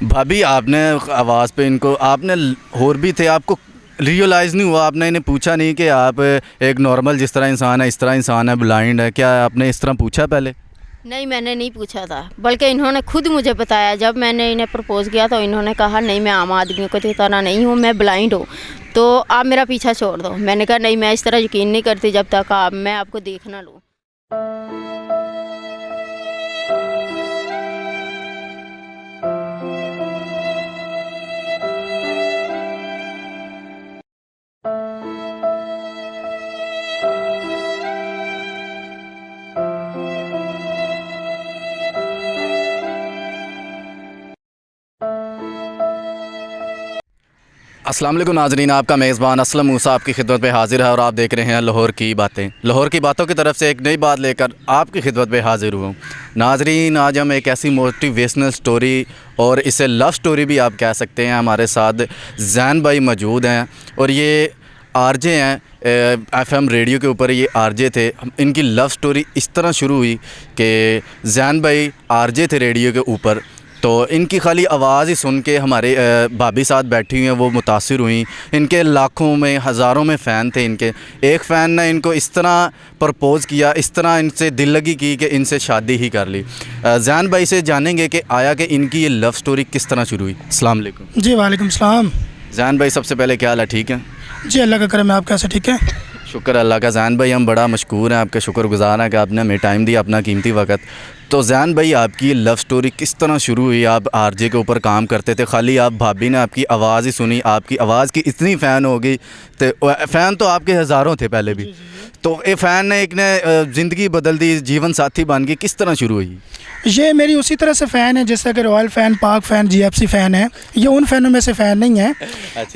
भाभी आपने आवाज़ पे इनको आपने और भी थे, आपको रियलाइज़ नहीं हुआ, आपने इन्हें पूछा नहीं कि आप एक नॉर्मल जिस तरह इंसान है इस तरह इंसान है, ब्लाइंड है, क्या आपने इस तरह पूछा पहले? नहीं, मैंने नहीं पूछा था, बल्कि इन्होंने खुद मुझे बताया। जब मैंने इन्हें प्रपोज़ किया तो इन्होंने कहा नहीं, मैं आम आदमियों की तरह नहीं हूँ, मैं ब्लाइंड हूँ, तो आप मेरा पीछा छोड़ दो। मैंने कहा नहीं, मैं इस तरह यकीन नहीं करती जब तक मैं आपको देख ना लूँ। अस्सलाम वालेकुम नाज़रीन, आपका मेज़बान असलम मूसा आपकी खिदमत में हाज़िर है और आप देख रहे हैं लाहौर की बातें। लाहौर की बातों की तरफ से एक नई बात लेकर आपकी खिदमत में हाज़िर हुआ हूँ। नाज़रीन, आज हम एक ऐसी मोटिवेशनल स्टोरी और इसे लव स्टोरी भी आप कह सकते हैं, हमारे साथ जैन भाई मौजूद हैं और ये आरजे हैं एफएम रेडियो के ऊपर, ये आरजे थे। इनकी लव स्टोरी इस तरह शुरू हुई कि जैन भाई आरजे थे रेडियो के ऊपर, तो इनकी खाली आवाज़ ही सुन के हमारे भाभी साथ बैठी हुई हैं, वो मुतासिर हुई। इनके लाखों में हज़ारों में फ़ैन थे इनके। एक फ़ैन ने इनको इस तरह प्रपोज़ किया, इस तरह इनसे दिल लगी की कि इनसे शादी ही कर ली। जैन भाई से जानेंगे कि आया कि इनकी ये लव स्टोरी किस तरह शुरू हुई। अस्सलाम वालेकुम। जी वालेकुम सलाम। जैन भाई, सबसे पहले क्या हाल है, ठीक है? जी अल्लाह का करम है, आप कैसे ठीक है? शुक्र अल्लाह का। जैन भाई, हम बड़ा मशकूर हैं, आपके शुक्रगुज़ार हैं कि आपने हमें टाइम दिया, अपना कीमती वक्त। तो जैन भाई, आपकी ये लव स्टोरी किस तरह शुरू हुई? आप आरजे के ऊपर काम करते थे, खाली आप भाभी ने आपकी आवाज़ ही सुनी, आपकी आवाज़ की इतनी फ़ैन हो गई, तो फ़ैन तो आपके हज़ारों थे पहले भी, तो ये फ़ैन ने एक ने ज़िंदगी बदल दी, जीवन साथी बन गई, किस तरह शुरू हुई? ये मेरी उसी तरह से फ़ैन है जैसे कि रॉयल फ़ैन, पाक फ़ैन, जीएफसी फ़ैन है। ये उन फ़ैनों में से फ़ैन नहीं है।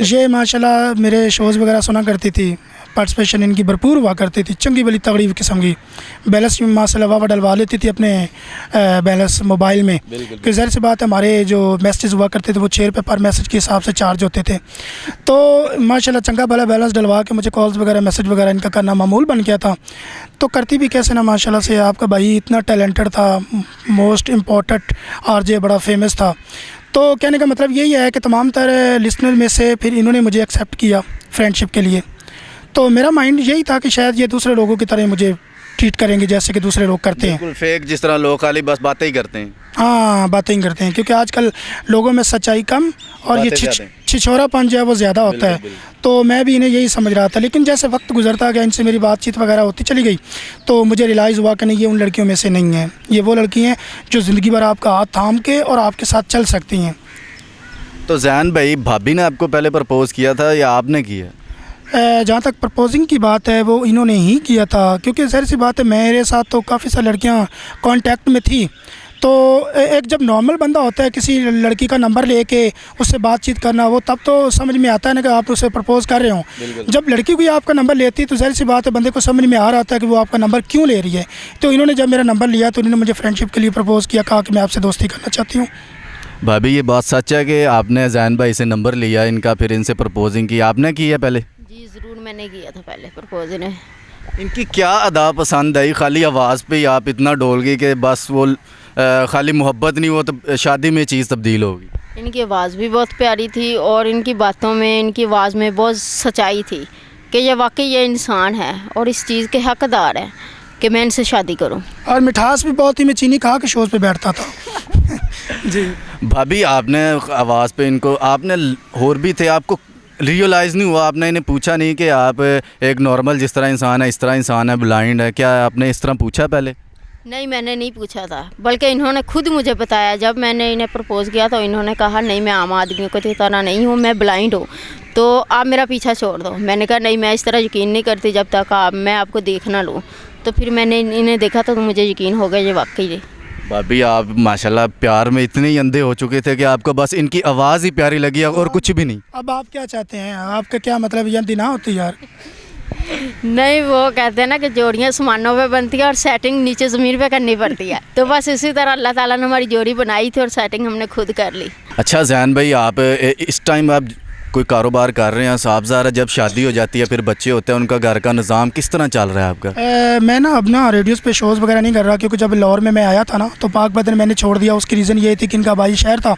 ये माशाल्लाह मेरे शोज़ वगैरह सुना करती थी, पार्टिसिपेशन इनकी भरपूर हुआ करती थी, चंगी बली तगड़ी किस्म की। बैलेंस माशाल्लाह वाह डलवा लेती थी अपने बैलेंस मोबाइल में, कि ज़ाहिर सी बात है हमारे जो मैसेज हुआ करते थे वो शेयर पे पर मैसेज के हिसाब से चार्ज होते थे। तो माशाल्लाह चंगा भला बैलेंस डलवा के मुझे कॉल्स वगैरह मैसेज वगैरह इनका करना मामूल बन गया था। तो करती भी कैसे ना, माशाल्लाह से आपका भाई इतना टैलेंटेड था, मोस्ट इम्पोर्टेंट आरजे, बड़ा फेमस था। तो कहने का मतलब यही है कि तमाम तरह लिसनर में से फिर इन्होंने मुझे एक्सेप्ट किया फ्रेंडशिप के लिए। तो मेरा माइंड यही था कि शायद ये दूसरे लोगों की तरह मुझे ट्रीट करेंगे जैसे कि दूसरे लोग करते हैं। बिल्कुल फेक, जिस तरह लोग खाली बस बातें ही करते हैं। हाँ, बातें ही करते हैं, क्योंकि आजकल लोगों में सच्चाई कम और ये छिछोरापन जो है वो ज़्यादा होता है। तो मैं भी इन्हें यही समझ रहा था, लेकिन जैसे वक्त गुजरता गया, इनसे मेरी बातचीत वगैरह होती चली गई, तो मुझे रियलाइज़ हुआ कि नहीं, ये उन लड़कियों में से नहीं है। ये वो लड़की हैं जो ज़िंदगी भर आपका हाथ थाम के और आपके साथ चल सकती हैं। तो जैन भाई, भाभी ने आपको पहले प्रपोज़ किया था या आपने किया? जहाँ तक प्रपोजिंग की बात है वो इन्होंने ही किया था, क्योंकि ज़ाहिर सी बात है मेरे साथ तो काफ़ी सारी लड़कियाँ कांटेक्ट में थी। तो एक जब नॉर्मल बंदा होता है, किसी लड़की का नंबर लेके उससे बातचीत करना, वो तब तो समझ में आता है ना कि आप उसे प्रपोज़ कर रहे हो। जब लड़की कोई आपका नंबर लेती है तो ज़ाहिर सी बात है बंदे को समझ में आ रहा था कि वो आपका नंबर क्यों ले रही है। तो इन्होंने जब मेरा नंबर लिया तो इन्होंने मुझे फ्रेंडशिप के लिए प्रपोज़ किया, कहा कि मैं आपसे दोस्ती करना चाहती हूँ। भाभी, ये बात सच है कि आपने जैन भाई से नंबर लिया इनका, फिर इनसे प्रपोजिंग की आपने की है पहले? जी ज़रूर, मैंने किया था पहले प्रपोज इन्हें। इनकी क्या अदा पसंद आई? खाली आवाज़ पे ही आप इतना डोल गई कि बस वो खाली मोहब्बत नहीं, वो तो शादी में चीज़ तब्दील होगी। इनकी आवाज़ भी बहुत प्यारी थी और इनकी बातों में, इनकी आवाज़ में बहुत सच्चाई थी कि ये वाकई ये इंसान है और इस चीज़ के हकदार है कि मैं इनसे शादी करूं। और मिठास भी बहुत ही, मैं चीनी खा के शोज़ पे बैठता था। जी भाभी, आपने आवाज़ पे इनको आपने और भी थे, आपको रियलाइज़ नहीं हुआ, आपने इन्हें पूछा नहीं कि आप एक नॉर्मल जिस तरह इंसान है इस तरह इंसान है, ब्लाइंड है, क्या आपने इस तरह पूछा पहले? नहीं, मैंने नहीं पूछा था, बल्कि इन्होंने खुद मुझे बताया। जब मैंने इन्हें प्रपोज़ किया तो इन्होंने कहा नहीं, मैं आम आदमियों की तरह नहीं हूँ, मैं ब्लाइंड हूँ, तो आप मेरा पीछा छोड़ दो। मैंने कहा नहीं, मैं इस तरह यकीन नहीं करती जब तक मैं आपको देख ना लूँ। तो फिर मैंने इन्हें देखा तो मुझे यकीन हो गया ये वाकई। भाभी, आप माशाल्लाह प्यार में इतने ही अंधे हो चुके थे कि आपको बस इनकी आवाज़ ही प्यारी लगी और कुछ भी नहीं। अब आप क्या चाहते हैं? आपका क्या मतलब, ये अंधी ना होती यार? नहीं, वो कहते हैं ना कि जोड़ियाँ आसमानों पे बनती है और सेटिंग नीचे ज़मीन पे करनी पड़ती है। तो बस इसी तरह अल्लाह ताला ने हमारी जोड़ी बनाई थी और सेटिंग हमने खुद कर ली। अच्छा जैन भाई, आप इस टाइम आप कोई कारोबार कर रहे हैं, साहबजादा जब शादी हो जाती है फिर बच्चे होते हैं, उनका घर का निज़ाम किस तरह चल रहा है आपका? मैं ना अब ना रेडियोज़ पे शोज़ वगैरह नहीं कर रहा, क्योंकि जब लाहौर में मैं आया था ना तो पाक बदन मैंने छोड़ दिया। उसकी रीज़न ये थी कि इनका भाई शहर था,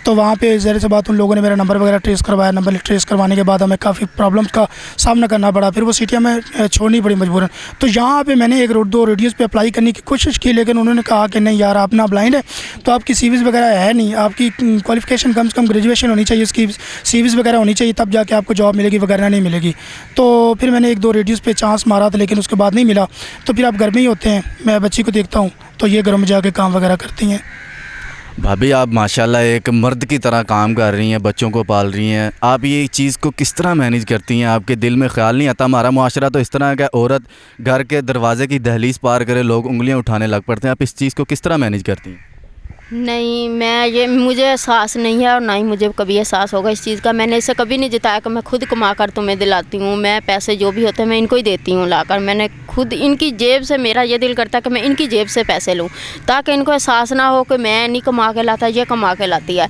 तो वहाँ पे ज़ाहिर सी बात उन लोगों ने मेरा नंबर वगैरह ट्रेस करवाया। नंबर ट्रेस करवाने के बाद हमें काफ़ी प्रॉब्लम्स का सामना करना पड़ा, फिर वो सिटियाँ में छोड़नी पड़ी मजबूरन। तो यहाँ पर मैंने 1-2 रेडियोज़ पर अप्लाई करने की कोशिश की, लेकिन उन्होंने कहा कि नहीं यार आप ना ब्लाइंड है तो आपकी सीवीज़ वगैरह है नहीं, आपकी क्वालिफिकेशन कम से कम ग्रेजुएशन होनी चाहिए, इसकी सीवीज़ वगैरह होनी चाहिए, तब जाके आपको जॉब मिलेगी, वगैरह नहीं मिलेगी। तो फिर मैंने 1-2 रेडियोज़ पे चांस मारा था, लेकिन उसके बाद नहीं मिला। तो फिर आप घर में ही होते हैं, मैं बच्ची को देखता हूँ तो ये घर में जाके काम वगैरह करती हैं। भाभी आप माशाल्लाह एक मर्द की तरह काम कर रही हैं, बच्चों को पाल रही हैं, आप ये चीज़ को किस तरह मैनेज करती हैं? आपके दिल में ख्याल नहीं आता? हमारा मुआशरा तो इस तरह का, औरत घर के दरवाजे की दहलीज़ पार करे लोग उंगलियां उठाने लग पड़ते हैं, आप इस चीज़ को किस तरह मैनेज करती हैं? नहीं, मुझे एहसास नहीं है और ना ही मुझे कभी एहसास होगा इस चीज़ का। मैंने इसे कभी नहीं जताया कि मैं खुद कमा कर तुम्हें दिलाती हूँ, मैं पैसे जो भी होते हैं मैं इनको ही देती हूँ लाकर। मैंने खुद इनकी जेब से, मेरा ये दिल करता है कि मैं इनकी जेब से पैसे लूँ, ताकि इनको एहसास ना हो कि मैं नहीं कमा के लाता, ये कमा के लाती है।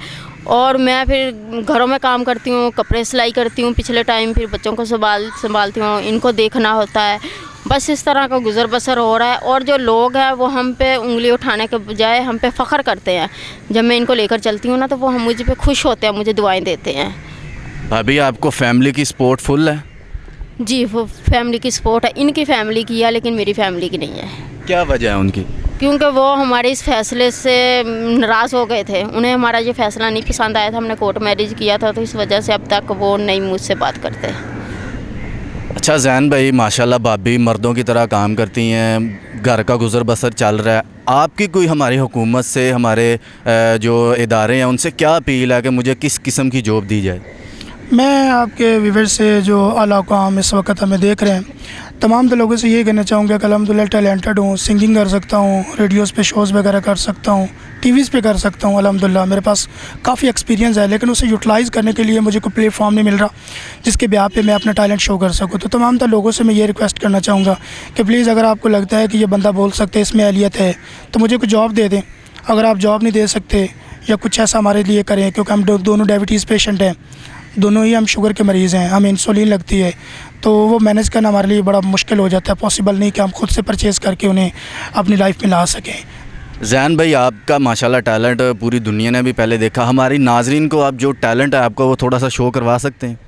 और मैं फिर घरों में काम करती हूँ, कपड़े सिलाई करती हूँ, पिछले टाइम फिर बच्चों को संभालती हूँ, इनको देखना होता है। बस इस तरह का गुज़र बसर हो रहा है। और जो लोग हैं वो हम पे उंगली उठाने के बजाय हम पे फ़ख्र करते हैं। जब मैं इनको लेकर चलती हूँ ना तो वो हम मुझ पे खुश होते हैं, मुझे दुआएं देते हैं। भाभी आपको फैमिली की सपोर्ट फुल है? जी, वो फैमिली की सपोर्ट है, इनकी फैमिली की है लेकिन मेरी फैमिली की नहीं है। क्या वजह है उनकी? क्योंकि वो हमारे इस फैसले से नाराज़ हो गए थे, उन्हें हमारा ये फ़ैसला नहीं पसंद आया था। हमने कोर्ट मैरिज किया था, तो इस वजह से अब तक वो नहीं मुझसे बात करते। अच्छा ज़ैन भाई, माशाल्लाह भाभी मर्दों की तरह काम करती हैं, घर का गुज़र बसर चल रहा है। आपकी कोई हमारी हुकूमत से, हमारे जो इदारे हैं उनसे क्या अपील है कि मुझे किस किस्म की जॉब दी जाए? मैं आपके व्यूअर्स से जो आला काम इस वक्त हमें देख रहे हैं, तमाम तो लोगों से ये कहना चाहूँगा कि अल्हम्दुलिल्लाह टैलेंटेड हूँ, सिंगिंग कर सकता हूँ, रेडियोज़ पे शोज़ वगैरह कर सकता हूँ, टीवीज़ पे कर सकता हूँ। अल्हम्दुलिल्लाह मेरे पास काफ़ी एक्सपीरियंस है, लेकिन उसे यूटिलाइज़ करने के लिए मुझे कोई प्लेटफॉर्म नहीं मिल रहा जिसके ब्याह पे मैं अपना टैलेंट शो कर सकूँ। तो तमाम तो लोगों से मैं ये रिक्वेस्ट करना चाहूँगा कि प्लीज़ अगर आपको लगता है कि ये बंदा बोल सकते हैं, इसमें अहलियत है, तो मुझे कोई जॉब दे दें। अगर आप जॉब नहीं दे सकते या कुछ ऐसा हमारे लिए करें, क्योंकि हम दोनों डायबिटीज़ पेशेंट हैं, दोनों ही हम शुगर के मरीज़ हैं, हमें इंसुलिन लगती है, तो वो मैनेज करना हमारे लिए बड़ा मुश्किल हो जाता है। पॉसिबल नहीं कि हम खुद से परचेज़ करके उन्हें अपनी लाइफ में ला सकें। ज़ैन भाई आपका माशाल्लाह टैलेंट पूरी दुनिया ने भी पहले देखा, हमारी नाजरीन को आप जो टैलेंट है आपका वो थोड़ा सा शो करवा सकते हैं?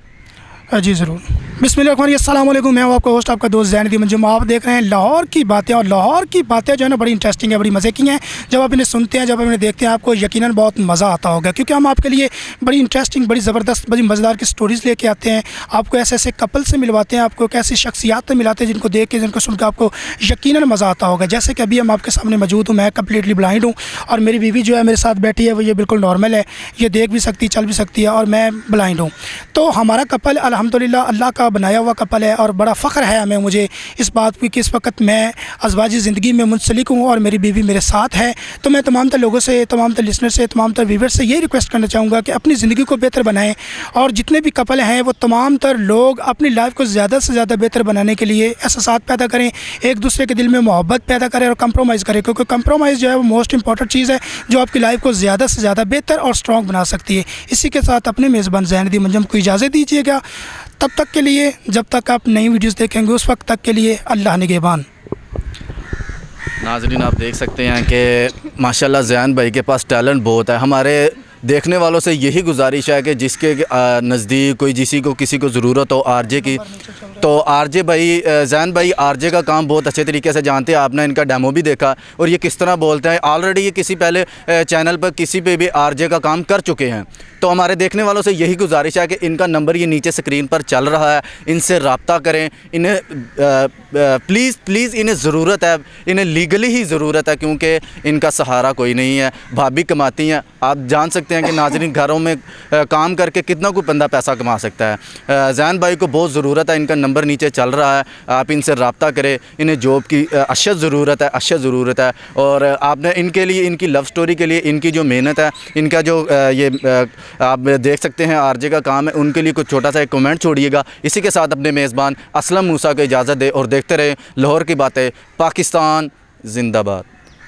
जी ज़रूर। बिस्मिल्लाहिर्रहमानिर्रहीम, अस्सलाम वालेकुम। मैं हूं आपका होस्ट, आपका दोस्त ज़ैन अहमद मंजूम। आप देख रहे हैं लाहौर की बातें, और लाहौर की बातें जो है ना बड़ी इंटरेस्टिंग है, बड़ी मज़े की हैं। जब आप इन्हें सुनते हैं, जब आप इन्हें देखते हैं, आपको यकीनन बहुत मज़ा आता होगा, क्योंकि हम आपके लिए बड़ी इंटरेस्टिंग, बड़ी ज़बरदस्त, बड़ी मज़ेदार की स्टोरीज़ लेके आते हैं। आपको ऐसे ऐसे कपल से मिलवाते हैं, आपको ऐसी शख्सियात से मिलाते हैं जिनको देख के, जिनको सुन के आपको यकीनन मज़ा आता होगा। जैसे कि अभी हम आपके सामने मौजूद हूँ, मैं कम्प्लीटली ब्लाइंड हूँ और मेरी बीवी जो है मेरे साथ बैठी है, वो ये बिल्कुल नॉर्मल है, ये देख भी सकती, चल भी सकती है, और मैं ब्लाइंड हूँ। तो हमारा कपल अल्हम्दुलिल्लाह अल्लाह का बनाया हुआ कपल है, और बड़ा फ़ख्र है हमें, मुझे इस बात की कि इस वक्त मैं अज़वाजी ज़िंदगी में मुंसलिक हूँ और मेरी बीवी मेरे साथ है। तो मैं तमाम तर लोगों से, तमाम तर लिसनर से, तमाम तर व्यूअर्स से ये रिक्वेस्ट करना चाहूँगा कि अपनी ज़िंदगी को बेहतर बनाएं, और जितने भी कपल हैं वो तमाम तर लोग अपनी लाइफ को ज़्यादा से ज़्यादा बेहतर बनाने के लिए एहसास पैदा करें, एक दूसरे के दिल में मोहब्बत पैदा करें और कंप्रोमाइज़ करें, क्योंकि कंप्रोमाइज़ जो है वो मोस्ट इंपॉर्टेंट चीज़ है जो आपकी लाइफ को ज़्यादा से ज़्यादा बेहतर और स्ट्रॉन्ग बना सकती है। इसी के साथ अपने मेज़बान ज़ैन अहमद मंजूम को इजाज़त दीजिएगा। तब तक के लिए, जब तक आप नई वीडियोस देखेंगे उस वक्त तक के लिए अल्लाह निगहबान। नाज़रीन आप देख सकते हैं कि माशाल्लाह ज़ैन भाई के पास टैलेंट बहुत है। हमारे देखने वालों से यही गुजारिश है कि जिसके नज़दीक कोई किसी को ज़रूरत हो आरजे की, तो आरजे भाई, ज़ैन भाई आरजे का काम बहुत अच्छे तरीके से जानते हैं। आपने इनका डेमो भी देखा और ये किस तरह बोलते हैं। ऑलरेडी ये किसी पहले चैनल पर किसी पे भी आरजे का काम कर चुके हैं। तो हमारे देखने वालों से यही गुजारिश है कि इनका नंबर ये नीचे स्क्रीन पर चल रहा है, इनसे रब्ता करें। इन्हें प्लीज़ इन्हें ज़रूरत है, इन्हें लीगली ही ज़रूरत है, क्योंकि इनका सहारा कोई नहीं है। भाभी कमाती हैं, आप जान सकते हैं कि नाज़रीन घरों में काम करके कितना कोई बंदा पैसा कमा सकता है। ज़ैन भाई को बहुत ज़रूरत है, इनका नंबर नीचे चल रहा है, आप इनसे रब्ता करें। इन्हें जॉब की अशद ज़रूरत है, और आपने इनके लिए, इनकी लव स्टोरी के लिए, इनकी जो मेहनत है, इनका जो ये आप देख सकते हैं आरजे का काम है, उनके लिए कुछ छोटा सा एक कमेंट छोड़िएगा। इसी के साथ अपने मेज़बान असलम मूसा को इजाज़त दे और देखते रहे लाहौर की बातें। पाकिस्तान जिंदाबाद।